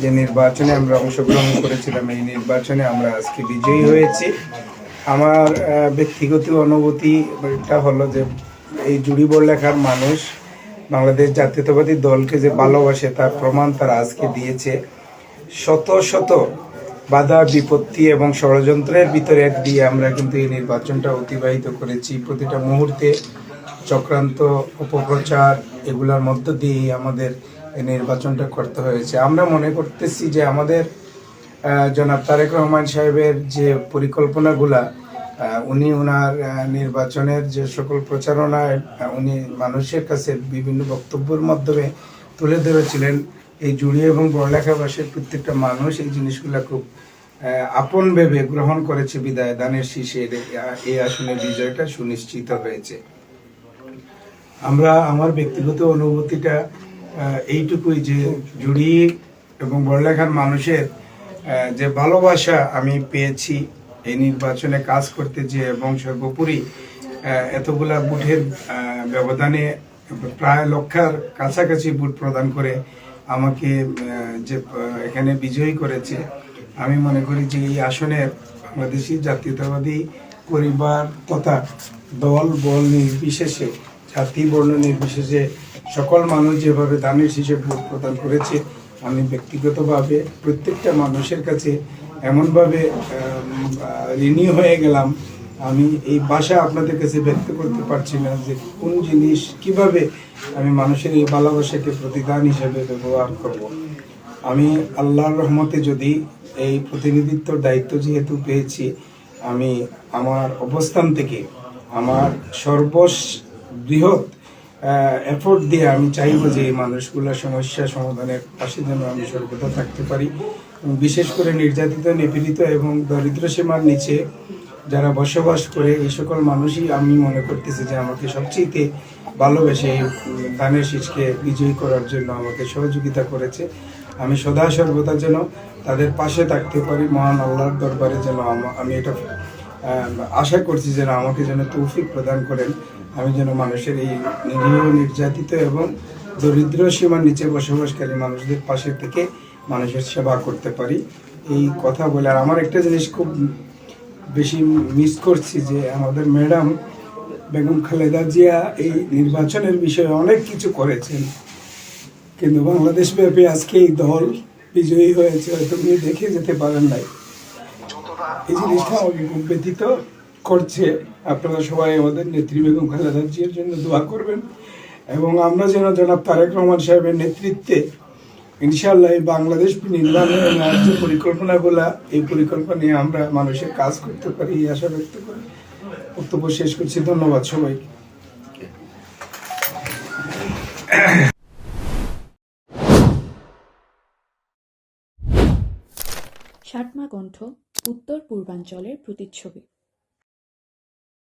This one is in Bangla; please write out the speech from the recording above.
যে নির্বাচনে আমরা অংশগ্রহণ করেছিলাম, এই নির্বাচনে আমরা আজকে বিজয়ী হয়েছি। আমার ব্যক্তিগত অনুভূতিটা হলো যে এই জুড়ি বড়লেখার মানুষ বাংলাদেশ জাতীয়তাবাদী দলকে যে ভালোবাসে তার প্রমাণ তারা আজকে দিয়েছে। শত শত বাধা বিপত্তি এবং ষড়যন্ত্রের ভিতরে দিয়ে আমরা কিন্তু এই নির্বাচনটা অতিবাহিত করেছি। প্রতিটা মুহূর্তে চক্রান্ত, অপপ্রচার এগুলোর মধ্য দিয়ে আমাদের এই নির্বাচনটা করতে হয়েছে। আমরা মনে করতেছি যে আমাদের জনাব তারেক রহমান সাহেবের যে পরিকল্পনাগুলা উনি ওনার নির্বাচনের যে সকল প্রচারণায় উনি মানুষের কাছে বিভিন্ন বক্তব্যের মাধ্যমে তুলে ধরেছিলেন, এই জুড়ি এবং বড়লেখাবাসীর প্রত্যেকটা মানুষ এই জিনিসগুলা খুব আপন ভেবে গ্রহণ করেছে বিদায় দানের শীষে এই আসনে বিজয়টা সুনিশ্চিত হয়েছে। আমার ব্যক্তিগত অনুভূতিটা এইটুকুই যে জুড়ি এবং বড়লেখার মানুষের যে ভালোবাসা আমি পেয়েছি এই নির্বাচনে কাজ করতে যে, এবং সর্বোপরি এতগুলা বুথের ব্যবধানে প্রায় লক্ষার কাছাকাছি ভোট প্রদান করে আমাকে যে এখানে বিজয়ী করেছে, আমি মনে করি যে এই আসনে বাংলাদেশি জাতীয়তাবাদী পরিবার তথা দল বল নির্বিশেষে, জাতি বর্ণ নির্বিশেষে সকল মানুষ যেভাবে দানের শীষে ভোট প্রদান করেছে, আমি ব্যক্তিগতভাবে প্রত্যেকটা মানুষের কাছে এমনভাবে ঋণী হয়ে গেলাম, আমি এই ভাষা আপনাদের কাছে ব্যক্ত করতে পারছি না যে কোন জিনিস কিভাবে আমি মানুষের এই ভালোবাসাকে প্রতিদান হিসেবে ব্যবহার করব। আমি আল্লাহর রহমতে যদি এই প্রতিনিধিত্বর দায়িত্ব যেহেতু পেয়েছি, আমি আমার অবস্থান থেকে আমার সর্ববৃহৎ এফোর্ট দিয়ে আমি চাইব যে এই মানুষগুলোর সমস্যা সমাধানের পাশে যেন আমি সর্বদা থাকতে পারি। বিশেষ করে নির্যাতিত, নিপীড়িত এবং দরিদ্র সীমার নিচে যারা বসবাস করে এই সকল মানুষই আমি মনে করতেছি যে আমাকে সবচেয়ে ভালোবেসে ধানের শীষকে বিজয়ী করার জন্য আমাকে সহযোগিতা করেছে। আমি সদা সর্বদা যেন তাদের পাশে থাকতে পারি। মহান আল্লাহর দরবারে যেন আমি এটা আশা করছি যেন আমাকে যেন তৌফিক প্রদান করেন, আমি যেন মানুষের এই নিরীহ, নির্যাতিত এবং দরিদ্র সীমার নিচে বসবাসকারী মানুষদের পাশে থেকে মানুষের সেবা করতে পারি। এই কথা বলে আর আমার একটা জিনিস খুব বেশি মিস করছি যে আমাদের ম্যাডাম বেগম খালেদা জিয়া এই নির্বাচনের বিষয়ে অনেক কিছু করেছেন, কিন্তু বাংলাদেশ ব্যাপী আজকে এই দল বিজয়ী হয়েছে, হয়তো উনি দেখে যেতে পারেন নাই। এই জিনিসটা আমাকে খুব ব্যথিত করছে। আপনারা সবাই আমাদের নেত্রী বেগম খালেদা জিয়ার জন্য দোয়া করবেন এবং আমরা যেন জনাব তারেক রহমান সাহেবের নেতৃত্বে ইনশাআল্লাহ এই বাংলাদেশ নির্মাণের যে পরিকল্পনাগুলা, এই পরিকল্পনা নিয়ে আমরা মানুষের কাজ করতে পারি, এই আশা ব্যক্ত করি বক্তব্য শেষ করছি। ধন্যবাদ সবাইকে। সাতমা কণ্ঠ, উত্তর পূর্বাঞ্চলের প্রতিচ্ছবি।